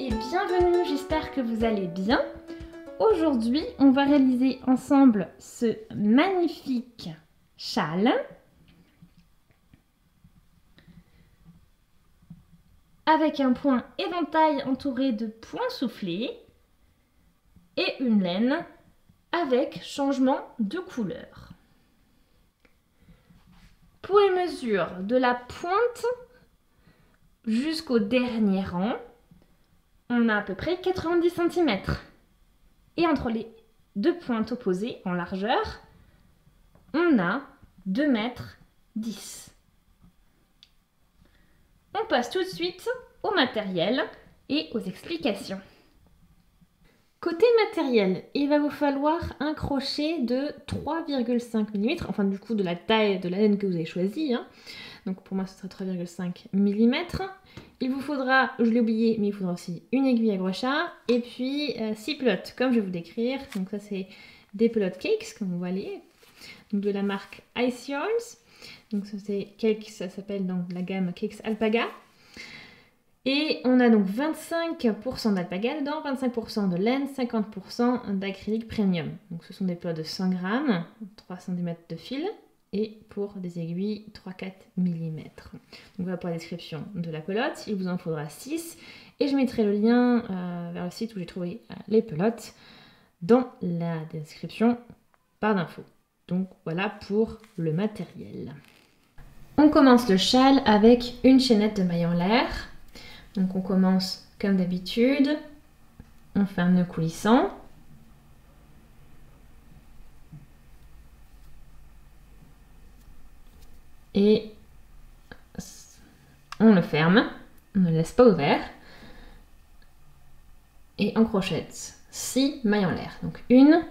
et bienvenue, j'espère que vous allez bien. Aujourd'hui, on va réaliser ensemble ce magnifique châle avec un point éventail entouré de points soufflés et une laine avec changement de couleur. Pour les mesures de la pointe jusqu'au dernier rang, on a à peu près 90 cm. Et entre les deux pointes opposées en largeur, on a 2,10 m. On passe tout de suite au matériel et aux explications. Côté matériel, il va vous falloir un crochet de 3,5 mm, enfin du coup de la taille de la laine que vous avez choisie. Donc pour moi ce sera 3,5 mm. Il vous faudra, je l'ai oublié, mais il faudra aussi une aiguille à crochet et puis 6 pelotes comme je vais vous décrire. Donc ça c'est des pelotes Cakes comme vous voyez, donc de la marque Ice Yarns. Donc ça c'est Cakes, ça s'appelle donc la gamme Cakes Alpaga. Et on a donc 25% d'alpaga dedans, 25% de laine, 50% d'acrylique premium. Donc ce sont des pelotes de 100 grammes, 3 cm de fil et pour des aiguilles 3-4 mm. Donc voilà pour la description de la pelote, il vous en faudra 6 et je mettrai le lien vers le site où j'ai trouvé les pelotes dans la description par d'infos. Donc voilà pour le matériel. On commence le châle avec une chaînette de mailles en l'air. Donc on commence comme d'habitude, on fait un nœud coulissant. Et on le ferme, on ne le laisse pas ouvert. Et on crochette 6 mailles en l'air. Donc une,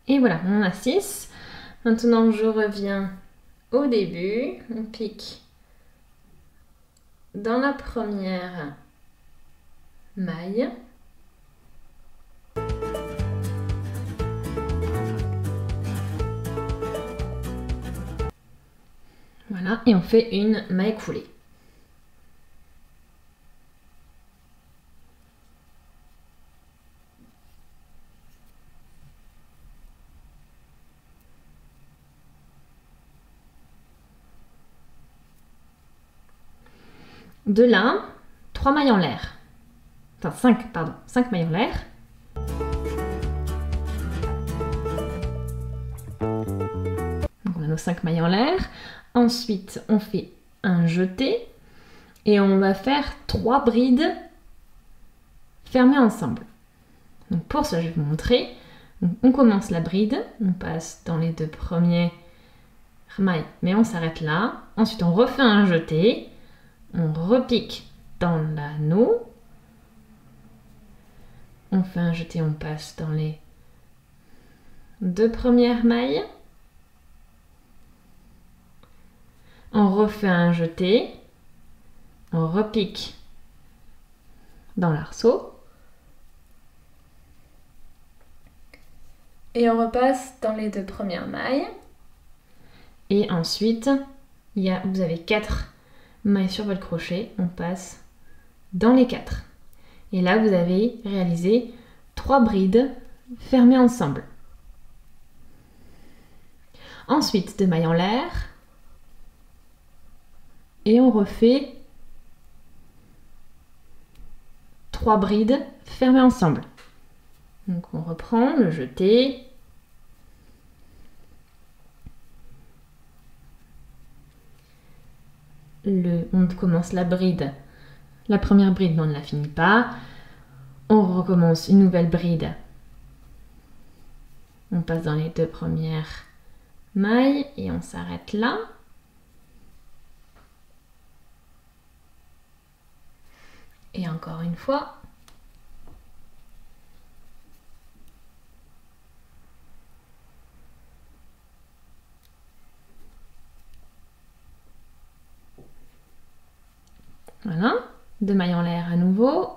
et voilà, on en a 6. Maintenant, je reviens au début. On pique dans la première maille. Voilà, et on fait une maille coulée. De là, 3 mailles en l'air. Enfin 5, pardon, 5 mailles en l'air. Donc on a nos 5 mailles en l'air. Ensuite, on fait un jeté et on va faire 3 brides fermées ensemble. Donc pour ça, je vais vous montrer. Donc on commence la bride, on passe dans les 2 premières mailles, mais on s'arrête là. Ensuite, on refait un jeté. On repique dans l'anneau, on fait un jeté, on passe dans les 2 premières mailles, on refait un jeté, on repique dans l'arceau et on repasse dans les 2 premières mailles. Et ensuite, vous avez 4 mailles sur votre crochet, on passe dans les 4. Et là, vous avez réalisé 3 brides fermées ensemble. Ensuite, 2 mailles en l'air. Et on refait 3 brides fermées ensemble. Donc on reprend le jeté. On commence la bride, la première bride mais on ne la finit pas, on recommence une nouvelle bride, on passe dans les 2 premières mailles et on s'arrête là. Et encore une fois. Voilà, 2 mailles en l'air à nouveau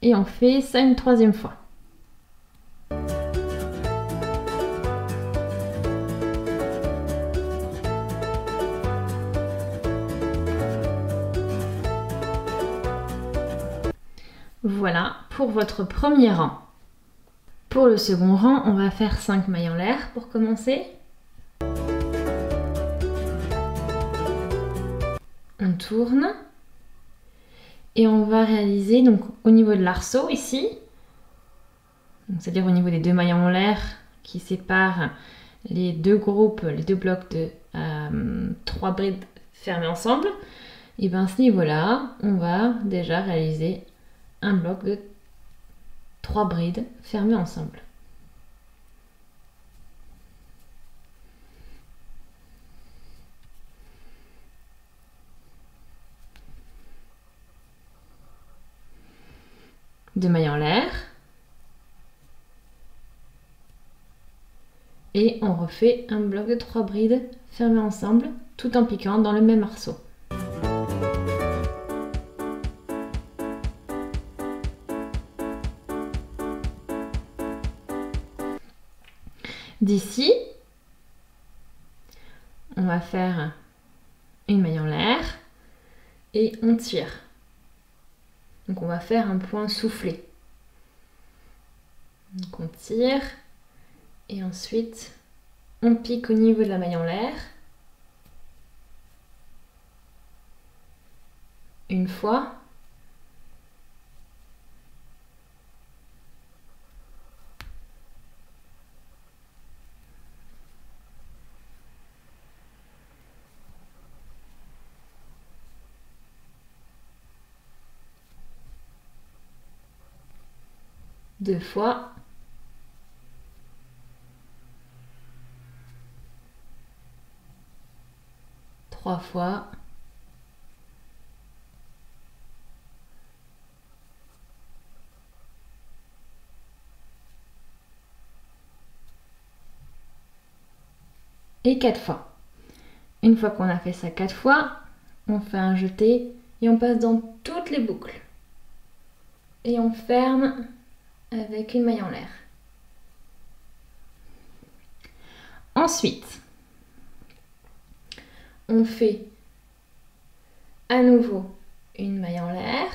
et on fait ça une 3e fois. Voilà pour votre premier rang. Pour le second rang, on va faire 5 mailles en l'air pour commencer. On tourne. Et on va réaliser donc au niveau de l'arceau ici, c'est-à-dire au niveau des 2 mailles en l'air qui séparent les deux groupes, les 2 blocs de 3 brides fermées ensemble, et bien à ce niveau-là, on va déjà réaliser un bloc de 3 brides fermées ensemble. Deux mailles en l'air. Et on refait un bloc de 3 brides fermées ensemble tout en piquant dans le même arceau. D'ici, on va faire une maille en l'air et on tire. Donc on va faire un point soufflé. Donc on tire et ensuite on pique au niveau de la maille en l'air. Une fois. Deux fois. Trois fois. Et 4 fois. Une fois qu'on a fait ça 4 fois, on fait un jeté et on passe dans toutes les boucles. Et on ferme avec une maille en l'air. Ensuite, on fait à nouveau une maille en l'air,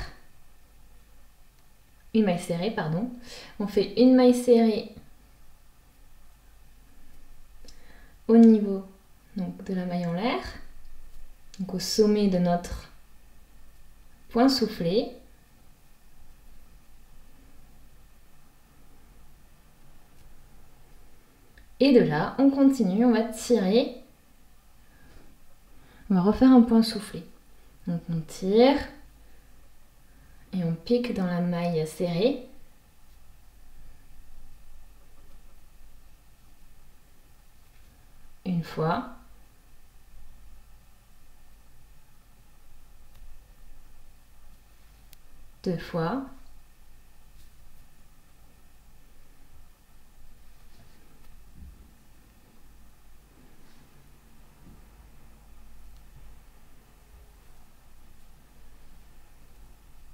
une maille serrée, pardon. On fait une maille serrée au niveau donc, de la maille en l'air, donc au sommet de notre point soufflé. Et de là, on continue, on va tirer. On va refaire un point soufflé. Donc on tire et on pique dans la maille serrée. Une fois. Deux fois.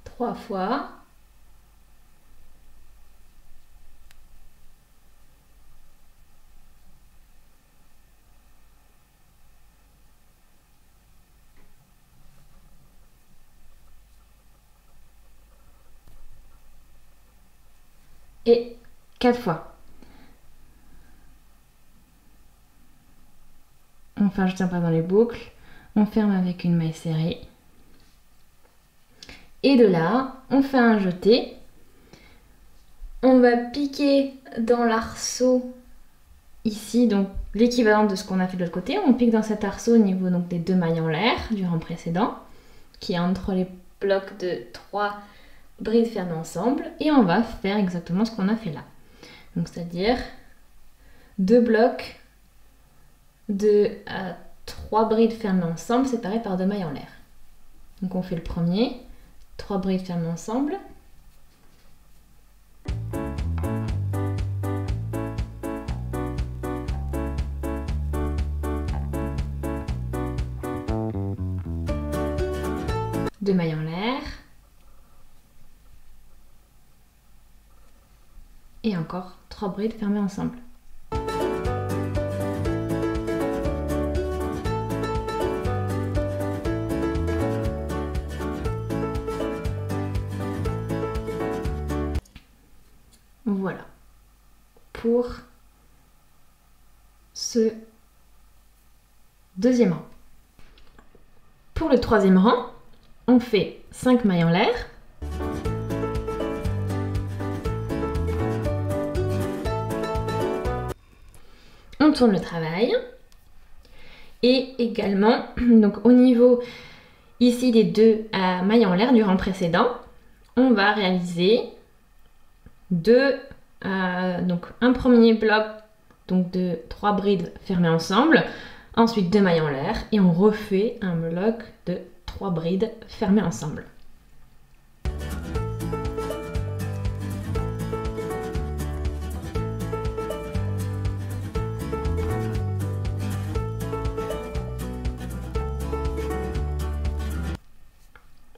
Trois fois. Et 4 fois. On fait un jeté pas dans les boucles. On ferme avec une maille serrée. Et de là, on fait un jeté. On va piquer dans l'arceau ici, donc l'équivalent de ce qu'on a fait de l'autre côté. On pique dans cet arceau au niveau donc, des 2 mailles en l'air du rang précédent, qui est entre les blocs de 3 brides fermées ensemble. Et on va faire exactement ce qu'on a fait là. Donc c'est-à-dire 2 blocs de 3 brides fermées ensemble, séparées par 2 mailles en l'air. Donc on fait le premier, 3 brides fermées ensemble. Deux mailles en l'air. Et encore 3 brides fermées ensemble. Voilà. Pour ce deuxième rang. Pour le troisième rang, on fait 5 mailles en l'air. On tourne le travail. Et également, donc au niveau ici des 2 mailles en l'air du rang précédent, on va réaliser donc un premier bloc donc de 3 brides fermées ensemble, ensuite 2 mailles en l'air et on refait un bloc de 3 brides fermées ensemble.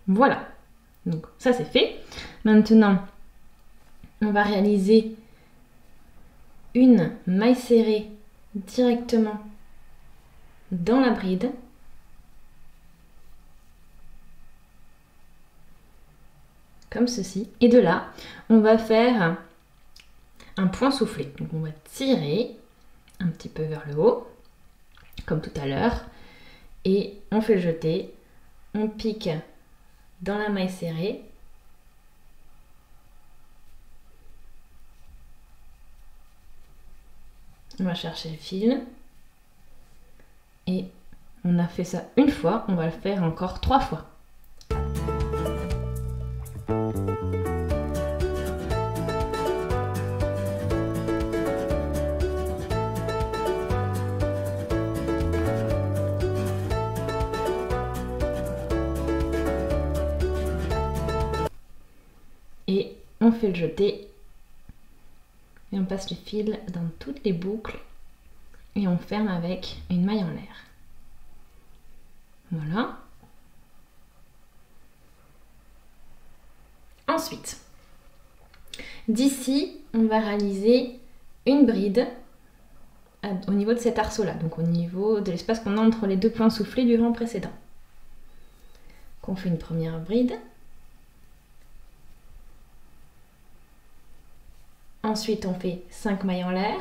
Voilà, donc ça c'est fait. Maintenant, on va réaliser une maille serrée directement dans la bride. Comme ceci. Et de là, on va faire un point soufflé. Donc on va tirer un petit peu vers le haut, comme tout à l'heure. Et on fait le jeter. On pique dans la maille serrée. On va chercher le fil. Et on a fait ça une fois, on va le faire encore 3 fois. Et on fait le jeter. Et on passe le fil dans toutes les boucles. Et on ferme avec une maille en l'air. Voilà. Ensuite, d'ici, on va réaliser une bride au niveau de cet arceau-là, donc au niveau de l'espace qu'on a entre les 2 points soufflés du rang précédent. Donc on fait une première bride. Ensuite, on fait 5 mailles en l'air.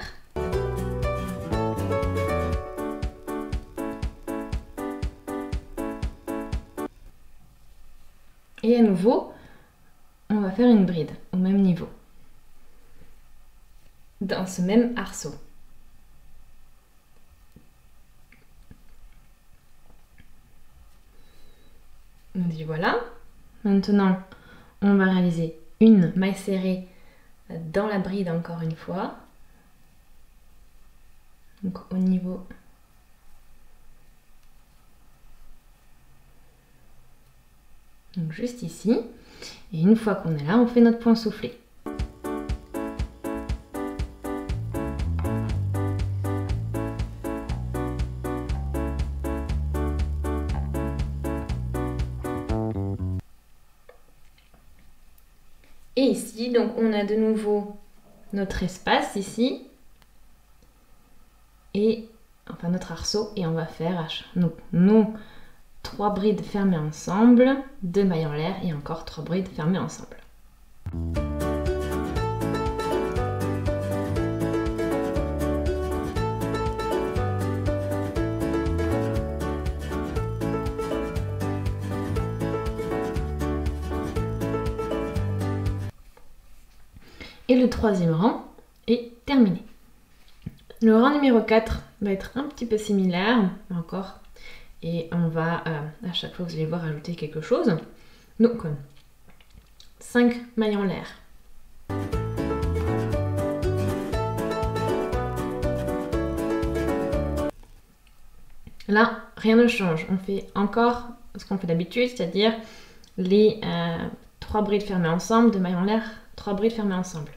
Et à nouveau, on va faire une bride au même niveau, dans ce même arceau. On dit voilà. Maintenant, on va réaliser une maille serrée dans la bride encore une fois. Donc au niveau donc juste ici. Et une fois qu'on est là, on fait notre point soufflé. Et ici, donc on a de nouveau notre espace ici. Et enfin notre arceau. Et on va faire nos 3 brides fermées ensemble, 2 mailles en l'air et encore 3 brides fermées ensemble. Et le troisième rang est terminé. Le rang numéro 4 va être un petit peu similaire encore. Et on va, à chaque fois, vous allez voir, ajouter quelque chose. Donc, 5 mailles en l'air. Là, rien ne change. On fait encore ce qu'on fait d'habitude, c'est-à-dire les 3 brides fermées ensemble, 2 mailles en l'air, 3 brides fermées ensemble.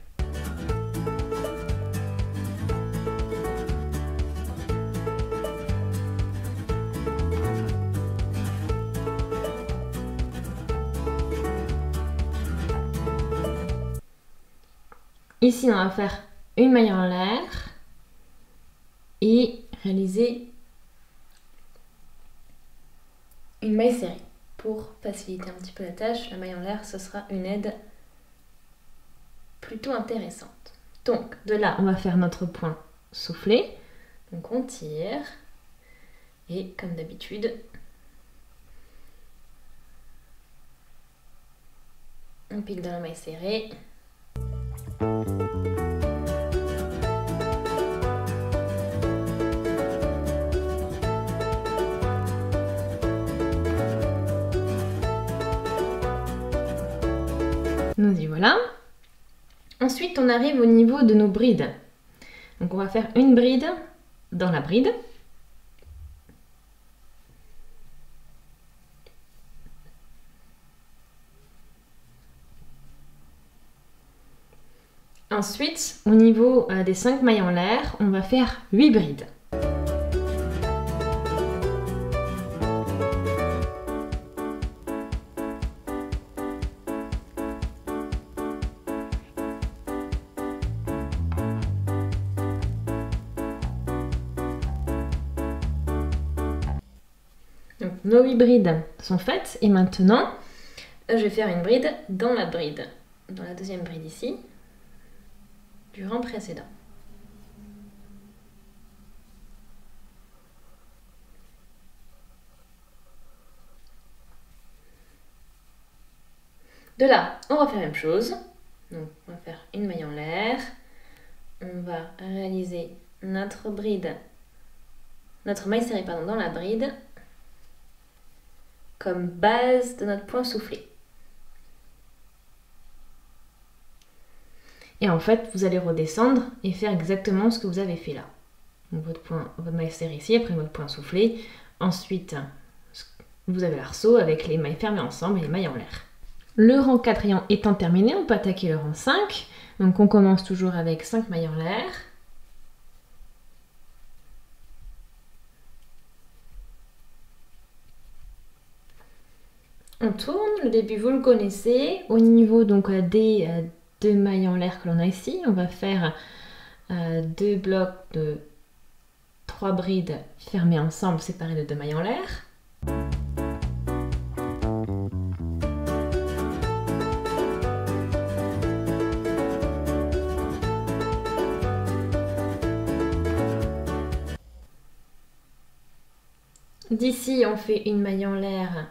Ici, on va faire une maille en l'air et réaliser une maille serrée. Pour faciliter un petit peu la tâche, la maille en l'air, ce sera une aide plutôt intéressante. Donc de là, on va faire notre point soufflé. Donc on tire et comme d'habitude, on pique dans la maille serrée. Nous y voilà. Ensuite, on arrive au niveau de nos brides. Donc on va faire une bride dans la bride. Ensuite, au niveau des 5 mailles en l'air, on va faire 8 brides. Donc, nos 8 brides sont faites et maintenant, je vais faire une bride, dans la deuxième bride ici, du rang précédent. De là, on va faire la même chose. Donc, on va faire une maille en l'air. On va réaliser notre bride, notre maille serrée dans la bride, comme base de notre point soufflé. Et en fait, vous allez redescendre et faire exactement ce que vous avez fait là. Donc votre maille serrée ici, après votre point soufflé. Ensuite, vous avez l'arceau avec les mailles fermées ensemble et les mailles en l'air. Le rang 4 étant terminé, on peut attaquer le rang 5. Donc on commence toujours avec 5 mailles en l'air. On tourne, le début vous le connaissez. Au niveau donc des 2 mailles en l'air que l'on a ici, on va faire 2 blocs de 3 brides fermées ensemble, séparées de 2 mailles en l'air. D'ici, on fait une maille en l'air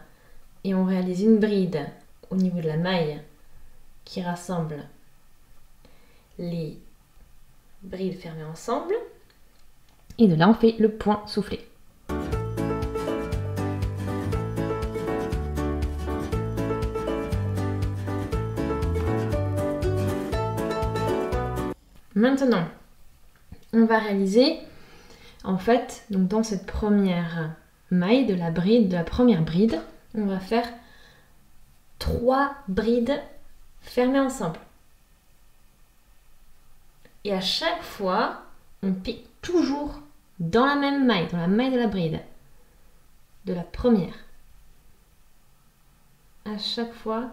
et on réalise une bride au niveau de la maille qui rassemble les brides fermées ensemble. Et de là, on fait le point soufflé. Maintenant, on va réaliser, en fait, donc dans cette première maille de la première bride, on va faire 3 brides fermées ensemble. Et à chaque fois, on pique toujours dans la même maille, dans la maille de la bride, de la première. À chaque fois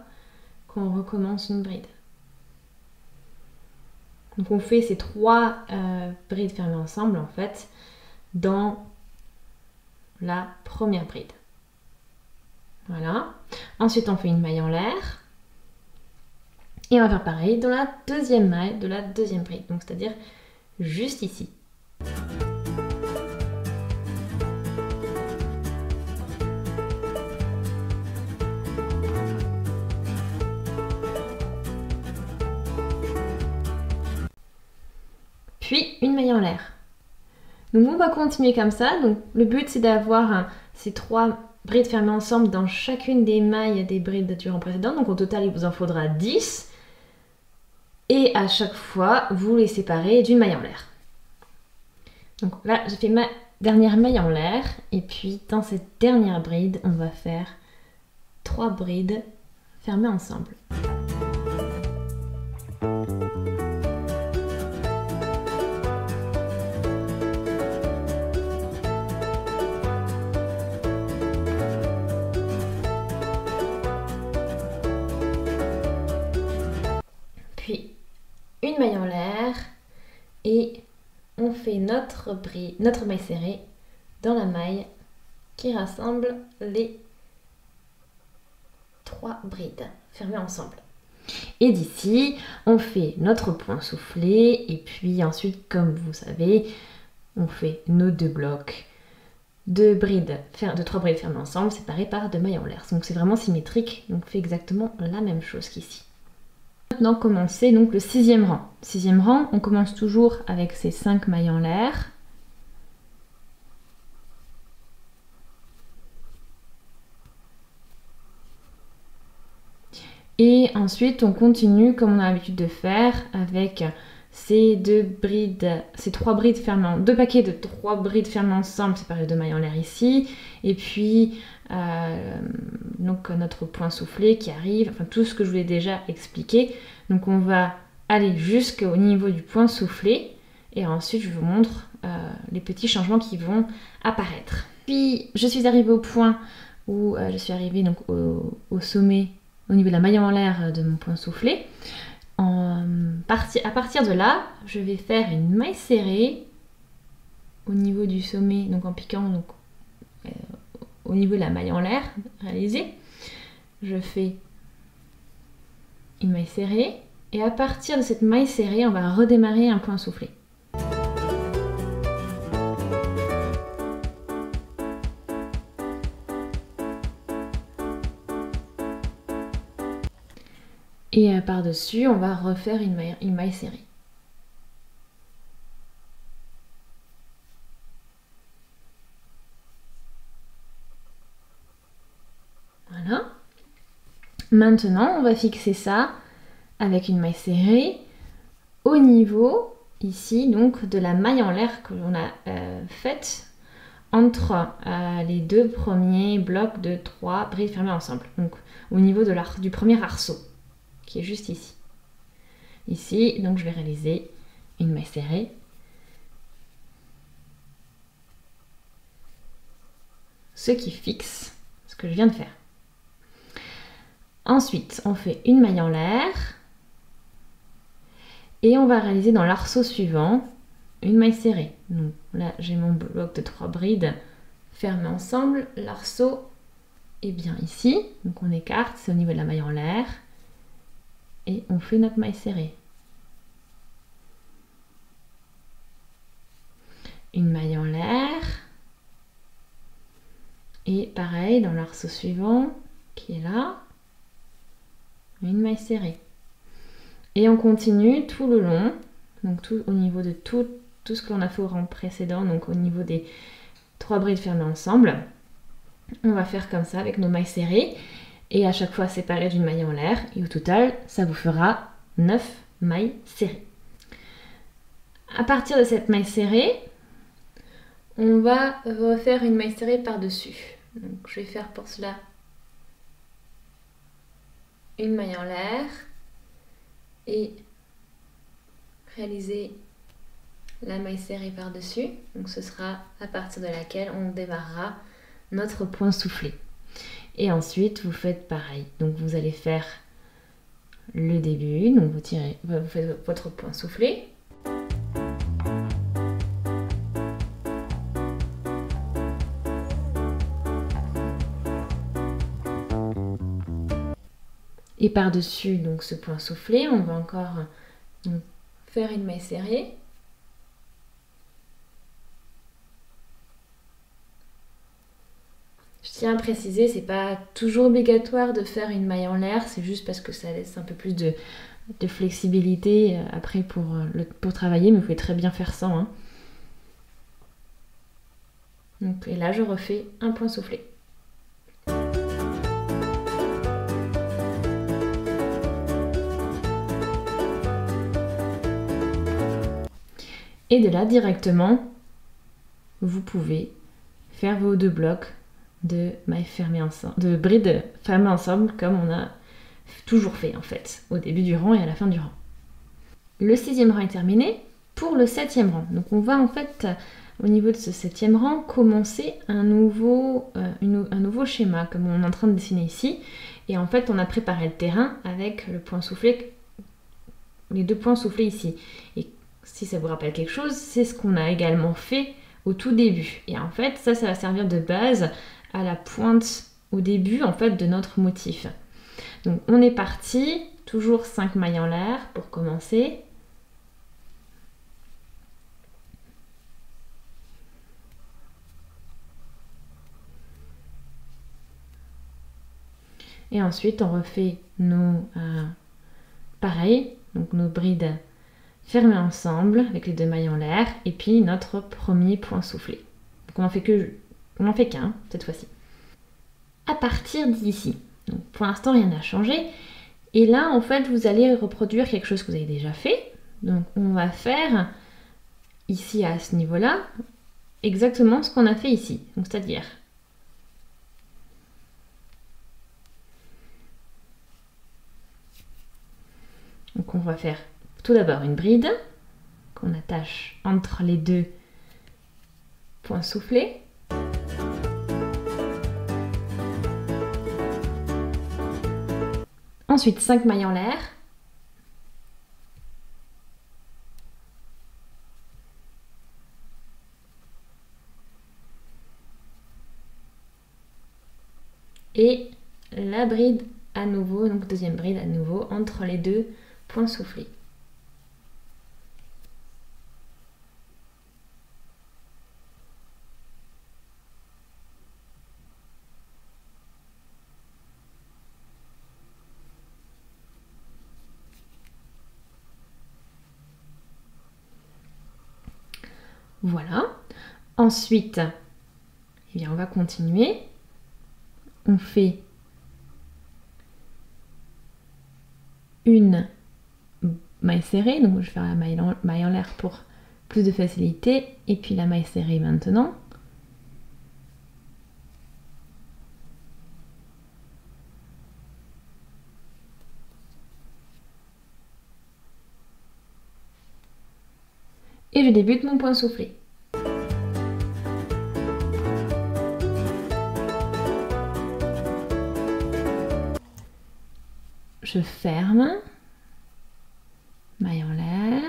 qu'on recommence une bride. Donc on fait ces 3 brides fermées ensemble en fait dans la première bride. Voilà. Ensuite on fait une maille en l'air. Et on va faire pareil dans la deuxième maille de la deuxième bride. Donc c'est-à-dire juste ici. Puis une maille en l'air. Donc on va continuer comme ça. Donc le but c'est d'avoir ces 3 brides fermées ensemble dans chacune des mailles des brides du rang précédent. Donc au total il vous en faudra 10. Et à chaque fois vous les séparez d'une maille en l'air. Donc là j'ai fait ma dernière maille en l'air. Et puis dans cette dernière bride on va faire 3 brides fermées ensemble. Puis une maille en l'air et on fait notre maille serrée dans la maille qui rassemble les 3 brides fermées ensemble. Et d'ici, on fait notre point soufflé et puis ensuite, comme vous savez, on fait nos 2 blocs de 3 brides fermées ensemble, séparées par 2 mailles en l'air. Donc c'est vraiment symétrique, donc on fait exactement la même chose qu'ici. Maintenant, commencer donc le 6e rang. 6e rang, on commence toujours avec ces 5 mailles en l'air. Et ensuite, on continue comme on a l'habitude de faire avec ces 3 brides fermées, 2 paquets de 3 brides fermées ensemble, séparées de 2 mailles en l'air ici. Et puis, donc notre point soufflé qui arrive, enfin tout ce que je vous ai déjà expliqué. Donc on va aller jusqu'au niveau du point soufflé et ensuite je vous montre les petits changements qui vont apparaître. Puis je suis arrivée au point où je suis arrivée donc au sommet, au niveau de la maille en l'air de mon point soufflé. À partir de là, je vais faire une maille serrée au niveau du sommet, donc en piquant donc, au niveau de la maille en l'air réalisée. Je fais une maille serrée et à partir de cette maille serrée, on va redémarrer un point soufflé. Et par-dessus, on va refaire une maille serrée. Voilà. Maintenant, on va fixer ça avec une maille serrée au niveau, ici, donc de la maille en l'air que l'on a faite entre les 2 premiers blocs de 3 brides fermées ensemble. Donc au niveau du premier arceau, qui est juste ici. Ici, donc je vais réaliser une maille serrée. Ce qui fixe ce que je viens de faire. Ensuite, on fait une maille en l'air. Et on va réaliser dans l'arceau suivant une maille serrée. Donc là, j'ai mon bloc de 3 brides fermées ensemble. L'arceau est bien ici. Donc on écarte, c'est au niveau de la maille en l'air. Et on fait notre maille serrée. Une maille en l'air. Et pareil, dans l'arceau suivant, qui est là, une maille serrée. Et on continue tout le long, donc tout au niveau de tout ce que l'on a fait au rang précédent, donc au niveau des 3 brides fermées ensemble. On va faire comme ça avec nos mailles serrées et à chaque fois séparées d'une maille en l'air. Et au total, ça vous fera 9 mailles serrées. À partir de cette maille serrée, on va refaire une maille serrée par-dessus. Donc je vais faire pour cela une maille en l'air et réaliser la maille serrée par-dessus. Donc ce sera à partir de laquelle on démarrera notre point soufflé. Et ensuite vous faites pareil. Donc vous allez faire le début, donc vous faites votre point soufflé. Et par-dessus donc ce point soufflé, on va encore donc, faire une maille serrée. Je tiens à préciser, c'est pas toujours obligatoire de faire une maille en l'air, c'est juste parce que ça laisse un peu plus de flexibilité après pour travailler, mais vous pouvez très bien faire sans. Hein. Donc, et là, je refais un point soufflé. Et de là, directement, vous pouvez faire vos 2 blocs de mailles fermées ensemble, de brides fermées ensemble, comme on a toujours fait en fait, au début du rang et à la fin du rang. Le 6e rang est terminé. Pour le 7e rang, donc on va en fait, au niveau de ce 7e rang, commencer un nouveau schéma, comme on est en train de dessiner ici. Et en fait, on a préparé le terrain avec le point soufflé, les 2 points soufflés ici. Et si ça vous rappelle quelque chose, c'est ce qu'on a également fait au tout début. Et en fait, ça va servir de base à la pointe au début en fait de notre motif. Donc on est parti toujours 5 mailles en l'air pour commencer. Et ensuite, on refait nos pareil, donc nos brides fermées ensemble avec les 2 mailles en l'air et puis notre premier point soufflé. Donc on en fait qu'un cette fois-ci. À partir d'ici, donc pour l'instant rien n'a changé. Et là, en fait, vous allez reproduire quelque chose que vous avez déjà fait. Donc on va faire ici à ce niveau-là exactement ce qu'on a fait ici. Donc c'est-à-dire donc on va faire tout d'abord une bride qu'on attache entre les 2 points soufflés. Ensuite 5 mailles en l'air. Et la bride à nouveau, donc deuxième bride à nouveau entre les 2 points soufflés. Voilà. Ensuite, eh bien, on va continuer. On fait une maille serrée, donc je vais faire la maille en l'air pour plus de facilité, et puis la maille serrée maintenant. Et je débute mon point soufflé. Je ferme, maille en l'air.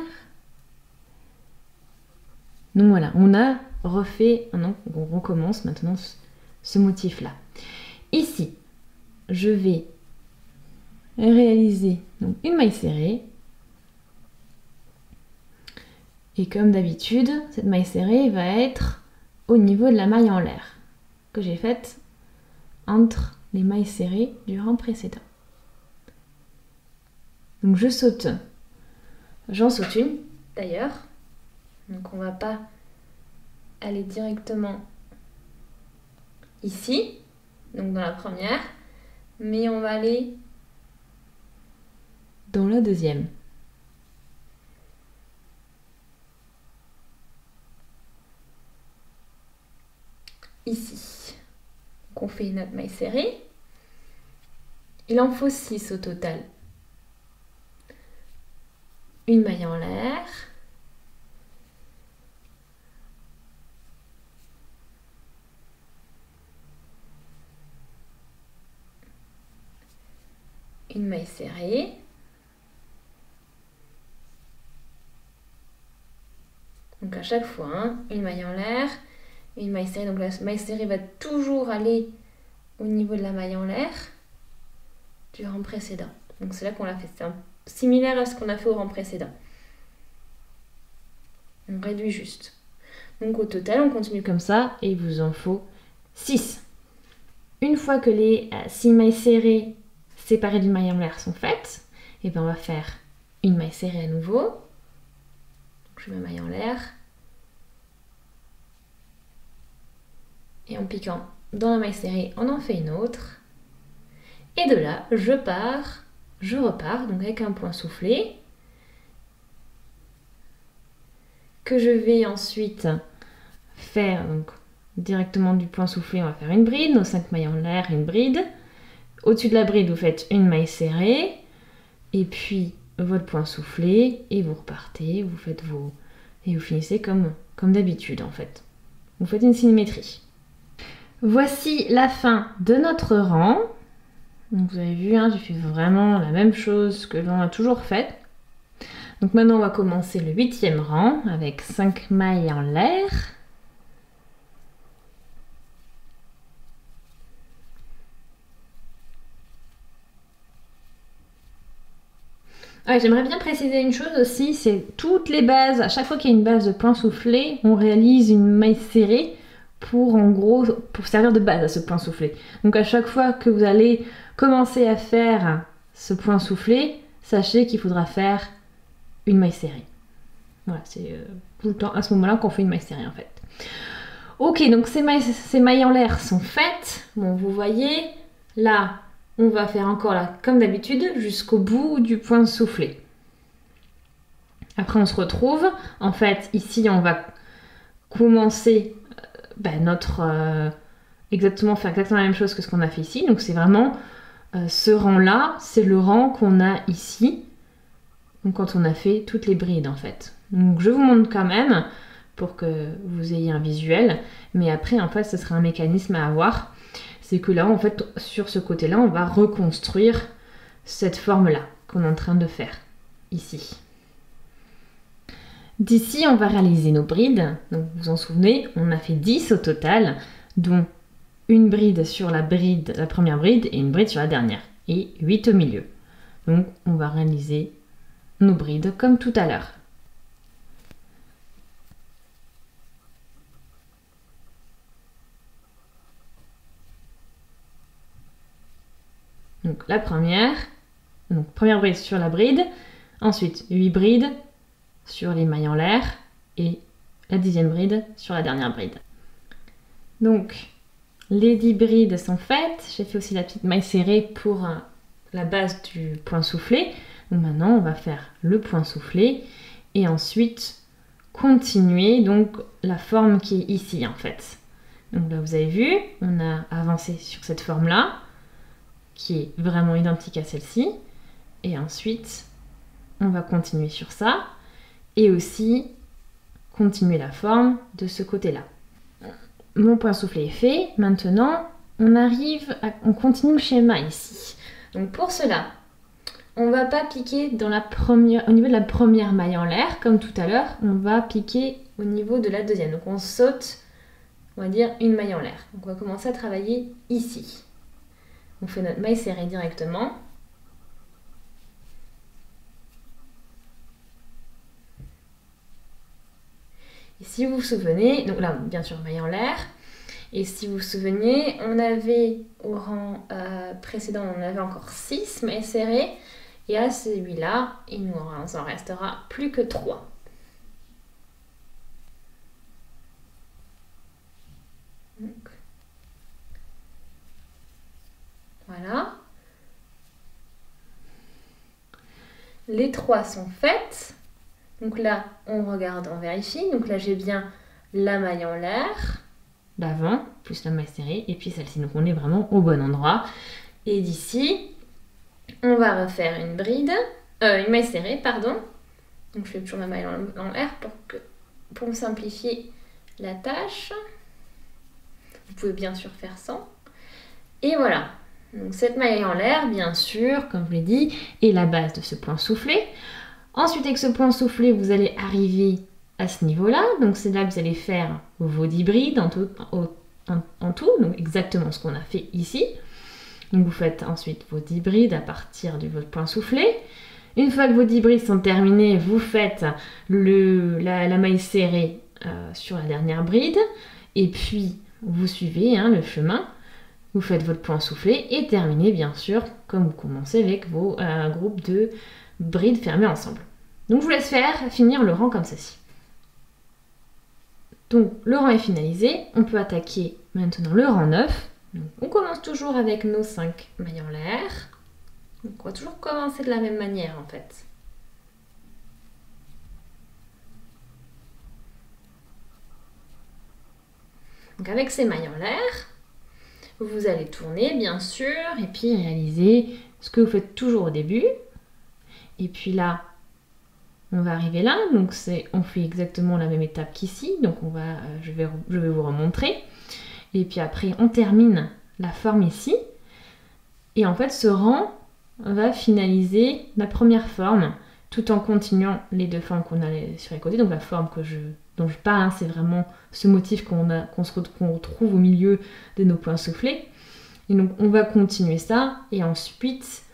Donc voilà, on a refait, on recommence maintenant ce motif-là. Ici, je vais réaliser donc une maille serrée. Et comme d'habitude, cette maille serrée va être au niveau de la maille en l'air que j'ai faite entre les mailles serrées du rang précédent. Donc je saute, j'en saute une d'ailleurs, donc on va pas aller directement ici, donc dans la première, mais on va aller dans la deuxième. Ici, donc on fait notre maille serrée, il en faut 6 au total. Une maille en l'air, une maille serrée, donc à chaque fois, hein, une maille en l'air, une maille serrée, donc la maille serrée va toujours aller au niveau de la maille en l'air du rang précédent. Donc c'est là qu'on l'a fait, c'est similaire à ce qu'on a fait au rang précédent. On réduit juste. Donc au total, on continue comme ça et il vous en faut 6. Une fois que les 6 mailles serrées séparées d'une maille en l'air sont faites, et bien on va faire une maille serrée à nouveau. Donc je mets ma maille en l'air. Et en piquant dans la maille serrée, on en fait une autre. Et de là, je repars donc avec un point soufflé que je vais ensuite faire donc directement du point soufflé. On va faire une bride, nos 5 mailles en l'air, une bride. Au-dessus de la bride, vous faites une maille serrée et puis votre point soufflé et vous repartez, vous faites vos et vous finissez comme d'habitude en fait. Vous faites une symétrie. Voici la fin de notre rang. Donc vous avez vu, hein, j'ai fait vraiment la même chose que l'on a toujours fait. Donc maintenant on va commencer le 8e rang avec 5 mailles en l'air. Ah, j'aimerais bien préciser une chose aussi, c'est toutes les bases, à chaque fois qu'il y a une base de point soufflé, on réalise une maille serrée pour en gros pour servir de base à ce point soufflé. Donc à chaque fois que vous allez commencer à faire ce point soufflé, sachez qu'il faudra faire une maille serrée. Voilà, c'est tout le temps à ce moment-là qu'on fait une maille serrée en fait. Ok, donc ces mailles en l'air sont faites. Bon, vous voyez, là, on va faire encore là, comme d'habitude, jusqu'au bout du point soufflé. Après, on se retrouve. En fait, ici, on va commencer faire exactement la même chose que ce qu'on a fait ici. Donc, c'est vraiment ce rang-là, c'est le rang qu'on a ici. Donc, quand on a fait toutes les brides, en fait. Donc, je vous montre quand même pour que vous ayez un visuel. Mais après, en fait, ce sera un mécanisme à avoir. C'est que là, en fait, sur ce côté-là, on va reconstruire cette forme-là qu'on est en train de faire ici. D'ici, on va réaliser nos brides. Donc, vous vous en souvenez, on a fait 10 au total, dont une bride sur la première bride et une bride sur la dernière. Et 8 au milieu. Donc, on va réaliser nos brides comme tout à l'heure. Donc la première bride sur la bride, ensuite 8 brides sur les mailles en l'air et la 10e bride sur la dernière bride. Donc les 10 brides sont faites, j'ai fait aussi la petite maille serrée pour la base du point soufflé. Donc maintenant on va faire le point soufflé et ensuite continuer donc la forme qui est ici en fait. Donc là vous avez vu, on a avancé sur cette forme là qui est vraiment identique à celle-ci. Et ensuite, on va continuer sur ça. Et aussi, continuer la forme de ce côté-là. Mon point soufflé est fait. Maintenant, on continue le schéma ici. Donc pour cela, on va pas piquer au niveau de la première maille en l'air, comme tout à l'heure. On va piquer au niveau de la deuxième. Donc on saute, on va dire, une maille en l'air. Donc on va commencer à travailler ici. On fait notre maille serrée directement. Et si vous vous souvenez, donc là, bien sûr, maille en l'air. Et si vous vous souvenez, on avait au rang précédent, on avait encore 6 mailles serrées. Et à celui-là, il nous en restera plus que 3. Donc, voilà. Les 3 sont faites. Donc là, on regarde, on vérifie. Donc là, j'ai bien la maille en l'air, l'avant, plus la maille serrée, et puis celle-ci. Donc on est vraiment au bon endroit. Et d'ici, on va refaire une maille serrée, pardon. Donc je fais toujours ma maille en l'air pour me simplifier la tâche. Vous pouvez bien sûr faire sans. Et voilà. Donc cette maille en l'air, bien sûr, comme je l'ai dit, est la base de ce point soufflé. Ensuite, avec ce point soufflé, vous allez arriver à ce niveau-là. Donc c'est là que vous allez faire vos 10 brides en tout. Donc exactement ce qu'on a fait ici. Donc vous faites ensuite vos 10 brides à partir de votre point soufflé. Une fois que vos 10 brides sont terminées, vous faites la maille serrée sur la dernière bride. Et puis, vous suivez le chemin. Vous faites votre point soufflé et terminez bien sûr comme vous commencez avec vos groupes de brides fermées ensemble. Donc je vous laisse finir le rang comme ceci. Donc le rang est finalisé, on peut attaquer maintenant le rang 9. Donc, on commence toujours avec nos 5 mailles en l'air. Donc on va toujours commencer de la même manière en fait. Donc avec ces mailles en l'air, vous allez tourner bien sûr et puis réaliser ce que vous faites toujours au début. Et puis là, on va arriver là, donc on fait exactement la même étape qu'ici, donc je vais vous remontrer. Et puis après, on termine la forme ici. Et en fait, ce rang va finaliser la première forme tout en continuant les 2 formes qu'on a sur les côtés. Donc la forme dont je parle, c'est vraiment ce motif qu'on retrouve au milieu de nos points soufflés. Et donc on va continuer ça et ensuite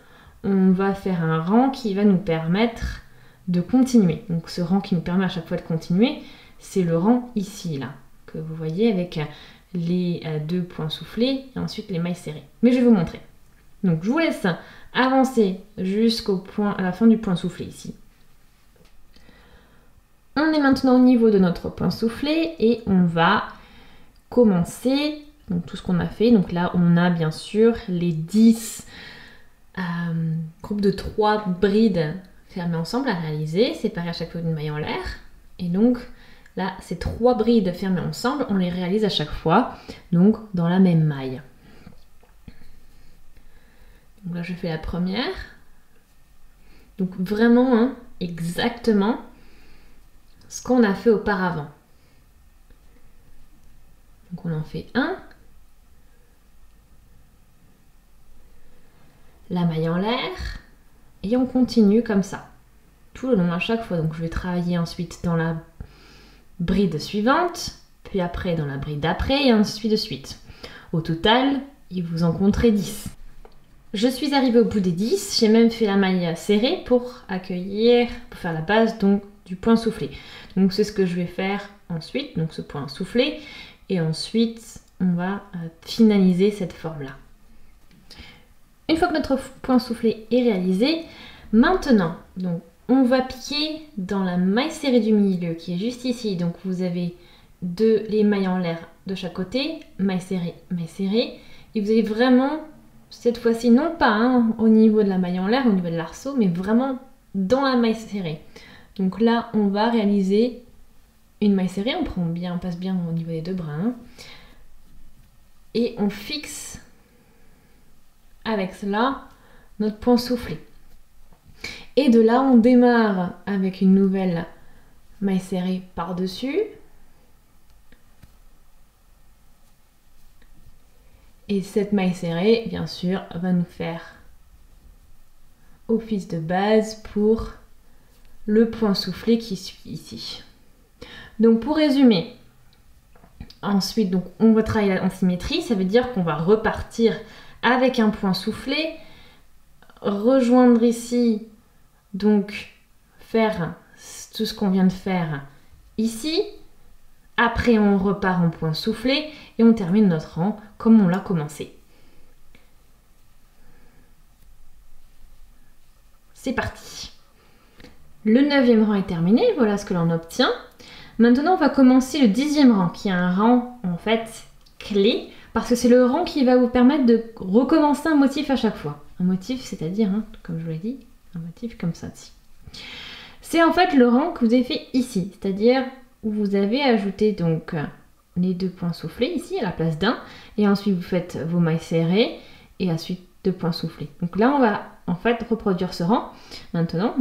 on va faire un rang qui va nous permettre de continuer. Donc ce rang qui nous permet à chaque fois de continuer, c'est le rang ici, là, que vous voyez avec les 2 points soufflés et ensuite les mailles serrées. Mais je vais vous montrer. Donc je vous laisse avancer jusqu'au point, à la fin du point soufflé ici. On est maintenant au niveau de notre point soufflé et on va commencer donc tout ce qu'on a fait. Donc là, on a bien sûr les 10 groupes de 3 brides fermées ensemble à réaliser, séparées à chaque fois d'une maille en l'air. Et donc là, ces 3 brides fermées ensemble, on les réalise à chaque fois, donc dans la même maille. Donc là, je fais la première. Donc vraiment, hein, exactement ce qu'on a fait auparavant. Donc on en fait un. La maille en l'air. Et on continue comme ça. Tout le long à chaque fois. Donc je vais travailler ensuite dans la bride suivante. Puis après dans la bride d'après et ainsi de suite. Au total, il vous en compterez 10. Je suis arrivée au bout des 10. J'ai même fait la maille serrée pour accueillir, pour faire la base donc du point soufflé. Donc c'est ce que je vais faire ensuite, donc ce point soufflé, et ensuite on va finaliser cette forme là. Une fois que notre point soufflé est réalisé, maintenant donc on va piquer dans la maille serrée du milieu qui est juste ici. Donc vous avez les mailles en l'air de chaque côté, maille serrée, et vous avez vraiment cette fois-ci non pas hein, au niveau de la maille en l'air, au niveau de l'arceau, mais vraiment dans la maille serrée. Donc là, on va réaliser une maille serrée, on passe bien au niveau des 2 brins. Et on fixe avec cela notre point soufflé. Et de là, on démarre avec une nouvelle maille serrée par-dessus. Et cette maille serrée, bien sûr, va nous faire office de base pour le point soufflé qui suit ici. Donc pour résumer, ensuite donc on va travailler en symétrie, ça veut dire qu'on va repartir avec un point soufflé, rejoindre ici, donc faire tout ce qu'on vient de faire ici. Après on repart en point soufflé et on termine notre rang comme on l'a commencé. C'est parti. Le 9e rang est terminé, voilà ce que l'on obtient. Maintenant, on va commencer le 10e rang, qui est un rang en fait clé, parce que c'est le rang qui va vous permettre de recommencer un motif à chaque fois. Un motif, c'est-à-dire, hein, comme je vous l'ai dit, un motif comme ça. C'est en fait le rang que vous avez fait ici, c'est-à-dire où vous avez ajouté donc les 2 points soufflés ici à la place d'un, et ensuite vous faites vos mailles serrées, et ensuite 2 points soufflés. Donc là, on va en fait reproduire ce rang maintenant,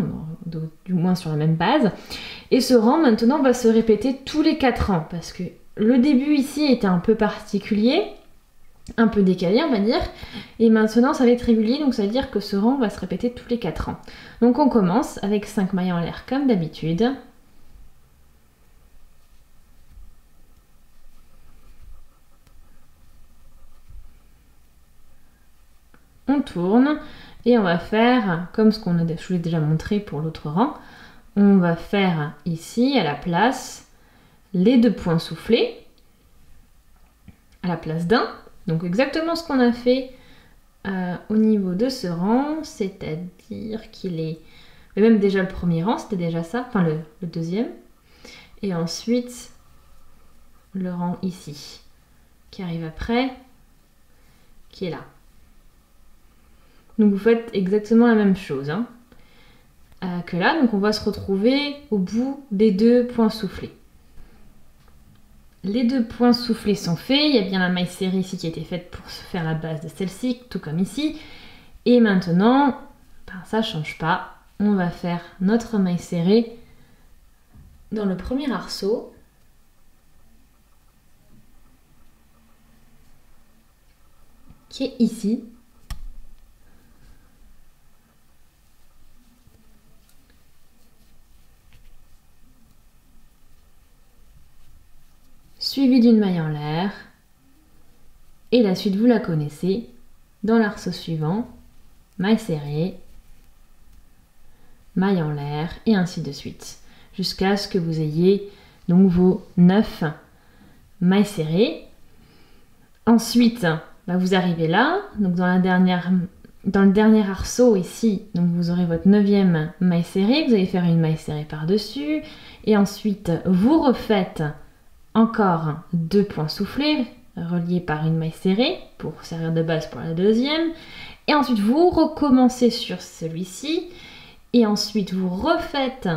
du moins sur la même base. Et ce rang maintenant va se répéter tous les 4 ans parce que le début ici était un peu particulier, un peu décalé on va dire, et maintenant ça va être régulier, donc ça veut dire que ce rang va se répéter tous les 4 ans. Donc on commence avec 5 mailles en l'air comme d'habitude. On tourne et on va faire comme je vous l'ai déjà montré pour l'autre rang. On va faire ici à la place les 2 points soufflés à la place d'un. Donc exactement ce qu'on a fait au niveau de ce rang, c'est-à-dire qu'il est... Mais même déjà le premier rang, c'était déjà ça, enfin le deuxième. Et ensuite le rang ici, qui arrive après, qui est là. Donc vous faites exactement la même chose hein, que là. Donc on va se retrouver au bout des 2 points soufflés. Les 2 points soufflés sont faits. Il y a bien la maille serrée ici qui a été faite pour se faire la base de celle-ci, tout comme ici. Et maintenant, ça ne change pas. On va faire notre maille serrée dans le premier arceau. Qui est ici. Suivi d'une maille en l'air, et la suite vous la connaissez, dans l'arceau suivant, maille serrée, maille en l'air et ainsi de suite. Jusqu'à ce que vous ayez donc vos 9 mailles serrées. Ensuite, vous arrivez là, donc dans le dernier arceau ici, donc vous aurez votre 9e maille serrée, vous allez faire une maille serrée par-dessus, et ensuite vous refaites encore 2 points soufflés, reliés par une maille serrée, pour servir de base pour la deuxième, et ensuite vous recommencez sur celui-ci, et ensuite vous refaites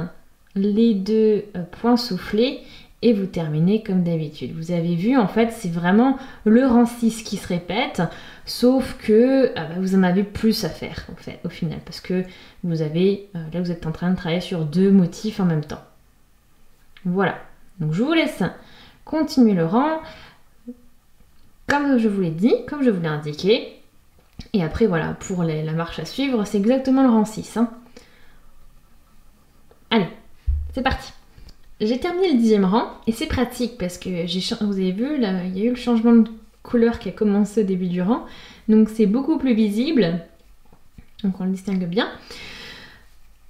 les 2 points soufflés, et vous terminez comme d'habitude. Vous avez vu, en fait, c'est vraiment le rang 6 qui se répète, sauf que vous en avez plus à faire, en fait, au final, parce que vous avez, là, vous êtes en train de travailler sur 2 motifs en même temps. Voilà. Donc, je vous laisse continuer le rang, comme je vous l'ai dit, comme je vous l'ai indiqué. Et après, voilà, pour la marche à suivre, c'est exactement le rang 6. Hein. Allez, c'est parti. J'ai terminé le 10e rang et c'est pratique parce que vous avez vu, là, il y a eu le changement de couleur qui a commencé au début du rang. Donc c'est beaucoup plus visible. Donc on le distingue bien.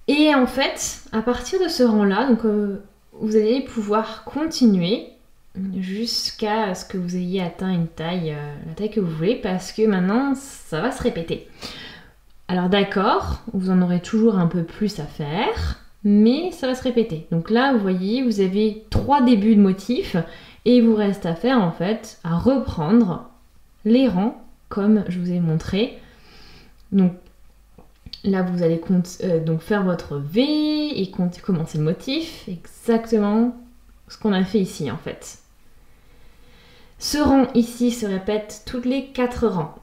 Et en fait, à partir de ce rang-là, donc vous allez pouvoir continuer jusqu'à ce que vous ayez atteint une taille, la taille que vous voulez, parce que maintenant ça va se répéter. Alors d'accord, vous en aurez toujours un peu plus à faire, mais ça va se répéter. Donc là, vous voyez, vous avez 3 débuts de motifs et il vous reste à faire en fait, à reprendre les rangs comme je vous ai montré. Donc là, vous allez donc faire votre V et commencer le motif, exactement ce qu'on a fait ici en fait. Ce rang ici se répète toutes les 4 rangs.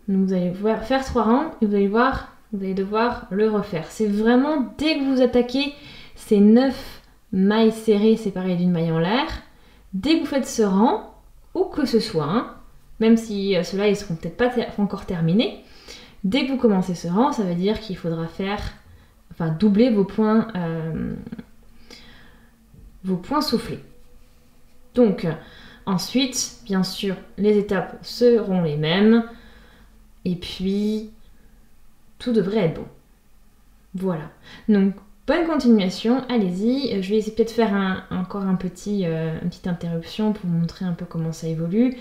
Donc vous allez faire 3 rangs et vous allez voir, vous allez devoir le refaire. C'est vraiment dès que vous attaquez ces 9 mailles serrées séparées d'une maille en l'air, dès que vous faites ce rang, où que ce soit, hein, même si ceux-là ils seront peut-être pas encore terminés, dès que vous commencez ce rang, ça veut dire qu'il faudra doubler vos points soufflés. Donc ensuite, bien sûr, les étapes seront les mêmes. Et puis, tout devrait être bon. Voilà. Donc, bonne continuation. Allez-y. Je vais essayer peut-être de faire encore une petite interruption pour vous montrer un peu comment ça évolue.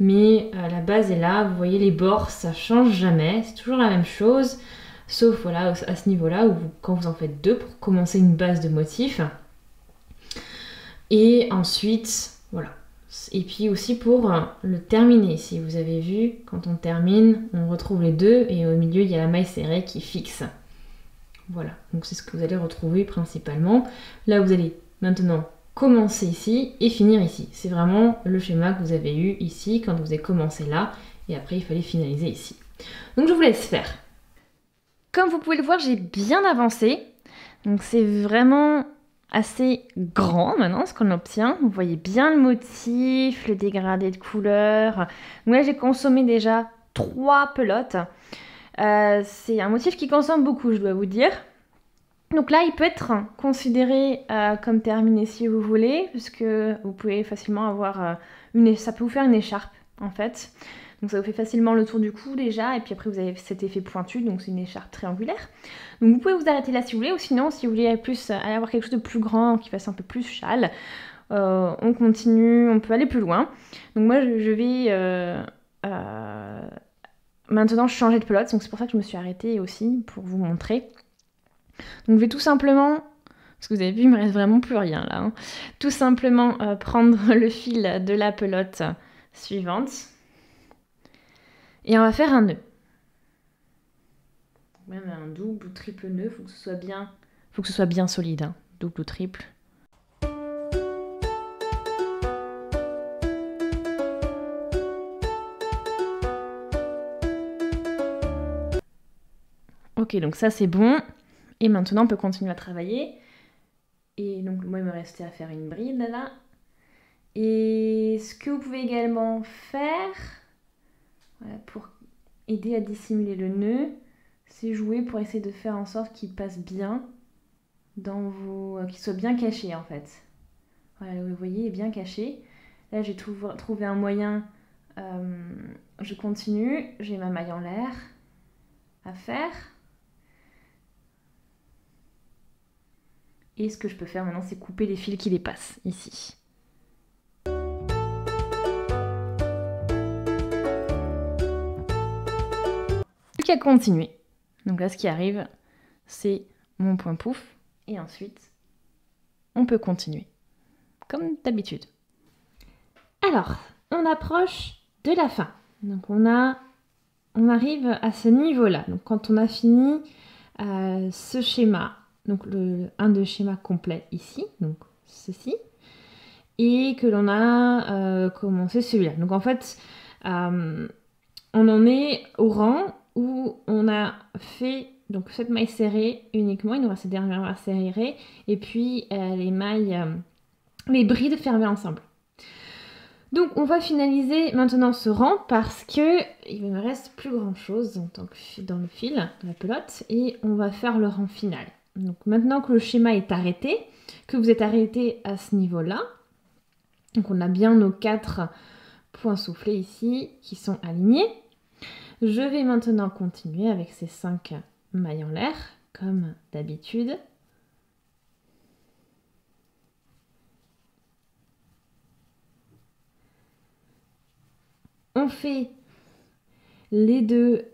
Mais la base est là. Vous voyez, les bords, ça change jamais. C'est toujours la même chose. Sauf, voilà, à ce niveau-là, quand vous en faites 2 pour commencer une base de motif. Et ensuite, voilà. Et puis aussi pour le terminer, si vous avez vu, quand on termine, on retrouve les 2 et au milieu il y a la maille serrée qui fixe. Voilà, donc c'est ce que vous allez retrouver principalement. Là vous allez maintenant commencer ici et finir ici. C'est vraiment le schéma que vous avez eu ici quand vous avez commencé là et après il fallait finaliser ici. Donc je vous laisse faire. Comme vous pouvez le voir, j'ai bien avancé. Donc c'est vraiment assez grand maintenant ce qu'on obtient. Vous voyez bien le motif, le dégradé de couleurs. Donc là j'ai consommé déjà 3 pelotes. C'est un motif qui consomme beaucoup, je dois vous dire. Donc là il peut être considéré comme terminé si vous voulez, puisque vous pouvez facilement avoir ça peut vous faire une écharpe en fait. Donc ça vous fait facilement le tour du cou déjà, et puis après vous avez cet effet pointu, donc c'est une écharpe triangulaire. Donc vous pouvez vous arrêter là si vous voulez, ou sinon si vous voulez aller avoir quelque chose de plus grand, qui fasse un peu plus châle, on continue, on peut aller plus loin. Donc moi je vais maintenant changer de pelote, donc c'est pour ça que je me suis arrêtée aussi, pour vous montrer. Donc je vais tout simplement, parce que vous avez vu il me reste vraiment plus rien là, hein, tout simplement prendre le fil de la pelote suivante. Et on va faire un nœud. Même un double ou triple nœud, faut que ce soit bien solide, hein. Double ou triple. Ok, donc ça c'est bon. Et maintenant on peut continuer à travailler. Et donc moi il me restait à faire une bride là. Et ce que vous pouvez également faire, voilà, pour aider à dissimuler le nœud, c'est jouer pour essayer de faire en sorte qu'il passe bien qu'il soit bien caché en fait. Voilà, vous voyez, il est bien caché. Là j'ai trouvé un moyen, je continue, j'ai ma maille en l'air à faire. Et ce que je peux faire maintenant, c'est couper les fils qui dépassent ici. Plus qu'à continuer. Donc là, ce qui arrive, c'est mon point pouf. Et ensuite, on peut continuer. Comme d'habitude. Alors, on approche de la fin. Donc on arrive à ce niveau-là. Donc quand on a fini ce schéma, donc un de schéma complet ici, donc ceci, et que l'on a commencé celui-là. Donc en fait, on en est au rang où on a fait donc cette maille serrée uniquement, il nous reste cette dernière maille serrée, et puis les mailles, les brides fermées ensemble. Donc on va finaliser maintenant ce rang parce que il ne me reste plus grand chose en tant que dans le fil, dans la pelote, et on va faire le rang final. Donc maintenant que le schéma est arrêté, que vous êtes arrêté à ce niveau-là, donc on a bien nos 4 points soufflés ici qui sont alignés. Je vais maintenant continuer avec ces 5 mailles en l'air, comme d'habitude. On fait les deux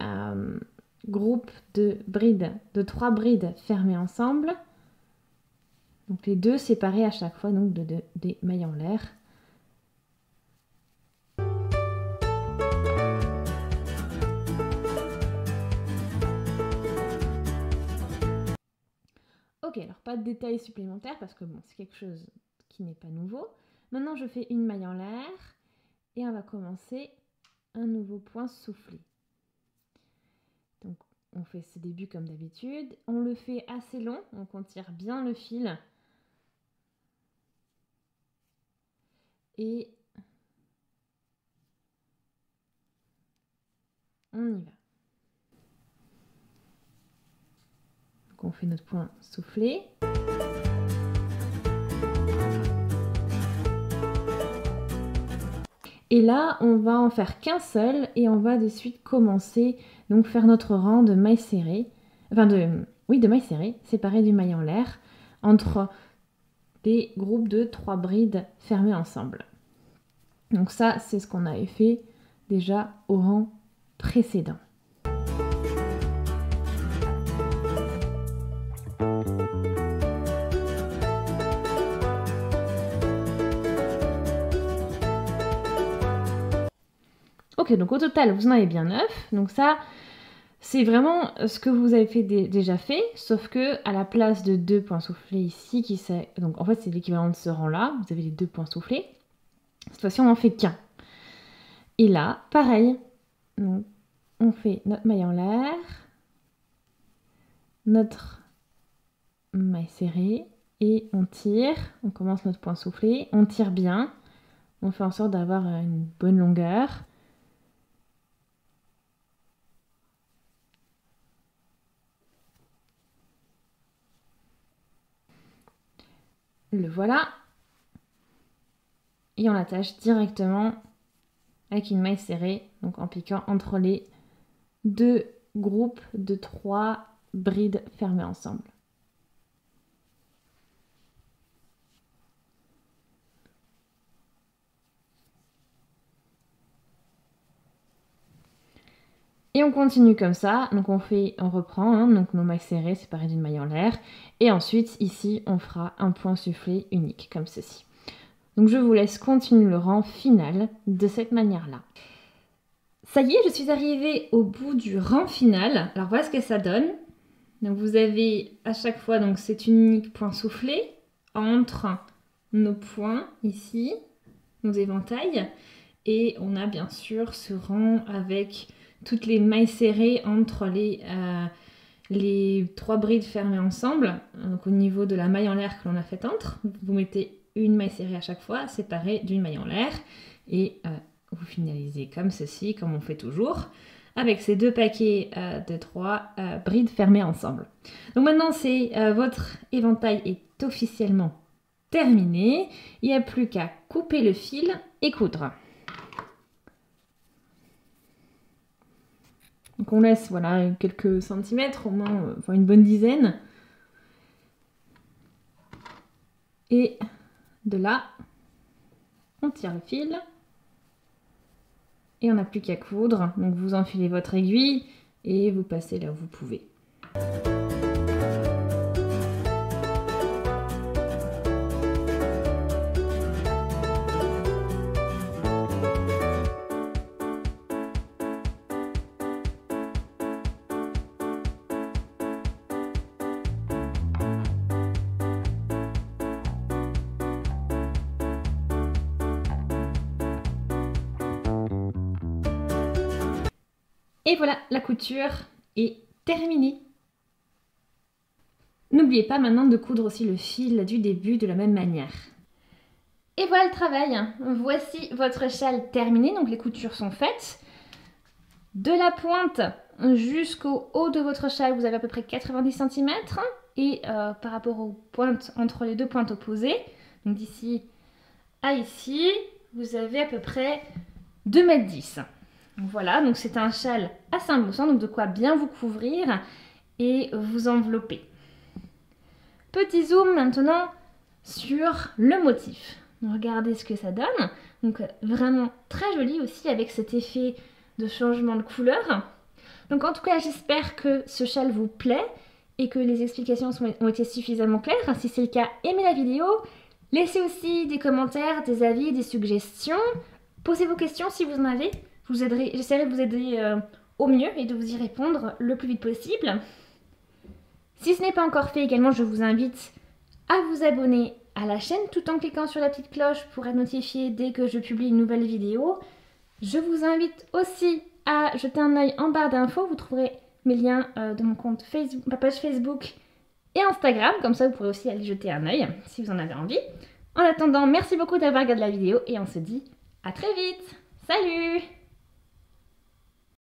groupes de brides, de 3 brides fermées ensemble. Donc les deux séparés à chaque fois donc des mailles en l'air. Ok, alors pas de détails supplémentaires parce que bon, c'est quelque chose qui n'est pas nouveau. Maintenant, je fais une maille en l'air et on va commencer un nouveau point soufflé. Donc, on fait ce début comme d'habitude. On le fait assez long, donc on tire bien le fil. Et on y va. Donc, on fait notre point soufflé. Et là, on va en faire qu'un seul et on va de suite commencer donc faire notre rang de mailles serrées, de mailles serrées, séparées du maille en l'air, entre des groupes de 3 brides fermées ensemble. Donc ça, c'est ce qu'on avait fait déjà au rang précédent. Ok, donc au total, vous en avez bien 9. Donc ça, c'est vraiment ce que vous avez déjà fait, sauf que à la place de 2 points soufflés ici, donc en fait c'est l'équivalent de ce rang-là, vous avez les 2 points soufflés. Cette fois-ci, on n'en fait qu'un. Et là, pareil, donc, on fait notre maille en l'air, notre maille serrée, et on tire, on commence notre point soufflé, on tire bien, on fait en sorte d'avoir une bonne longueur. Le voilà. Et on l'attache directement avec une maille serrée, donc en piquant entre les 2 groupes de 3 brides fermées ensemble. Et on continue comme ça, donc on reprend donc nos mailles serrées séparées d'une maille en l'air, et ensuite ici on fera un point soufflé unique comme ceci. Donc je vous laisse continuer le rang final de cette manière-là. Ça y est, je suis arrivée au bout du rang final. Alors voilà ce que ça donne. Donc vous avez à chaque fois donc cet unique point soufflé entre nos points ici, nos éventails, et on a bien sûr ce rang avec toutes les mailles serrées entre les 3 brides fermées ensemble. Donc au niveau de la maille en l'air que l'on a faite entre, vous mettez une maille serrée à chaque fois, séparée d'une maille en l'air, et vous finalisez comme ceci, comme on fait toujours, avec ces 2 paquets de 3 brides fermées ensemble. Donc maintenant, votre éventail est officiellement terminé. Il n'y a plus qu'à couper le fil et coudre. Donc on laisse quelques centimètres, au moins une bonne dizaine. Et de là, on tire le fil. Et on n'a plus qu'à coudre. Donc vous enfilez votre aiguille et vous passez là où vous pouvez. Et voilà, la couture est terminée. N'oubliez pas maintenant de coudre aussi le fil du début de la même manière. Et voilà le travail. Voici votre châle terminé, donc les coutures sont faites. De la pointe jusqu'au haut de votre châle, vous avez à peu près 90 cm. Et par rapport aux pointes, entre les deux pointes opposées, donc d'ici à ici, vous avez à peu près 2,10 m. Voilà, donc c'est un châle à 5%, donc de quoi bien vous couvrir et vous envelopper. Petit zoom maintenant sur le motif. Regardez ce que ça donne. Donc vraiment très joli aussi avec cet effet de changement de couleur. Donc en tout cas, j'espère que ce châle vous plaît et que les explications ont été suffisamment claires. Si c'est le cas, aimez la vidéo. Laissez aussi des commentaires, des avis, des suggestions. Posez vos questions si vous en avez. J'essaierai de vous aider au mieux et de vous y répondre le plus vite possible. Si ce n'est pas encore fait également, je vous invite à vous abonner à la chaîne tout en cliquant sur la petite cloche pour être notifié dès que je publie une nouvelle vidéo. Je vous invite aussi à jeter un œil en barre d'infos. Vous trouverez mes liens de mon compte Facebook, ma page Facebook et Instagram. Comme ça, vous pourrez aussi aller jeter un œil si vous en avez envie. En attendant, merci beaucoup d'avoir regardé la vidéo et on se dit à très vite. Salut!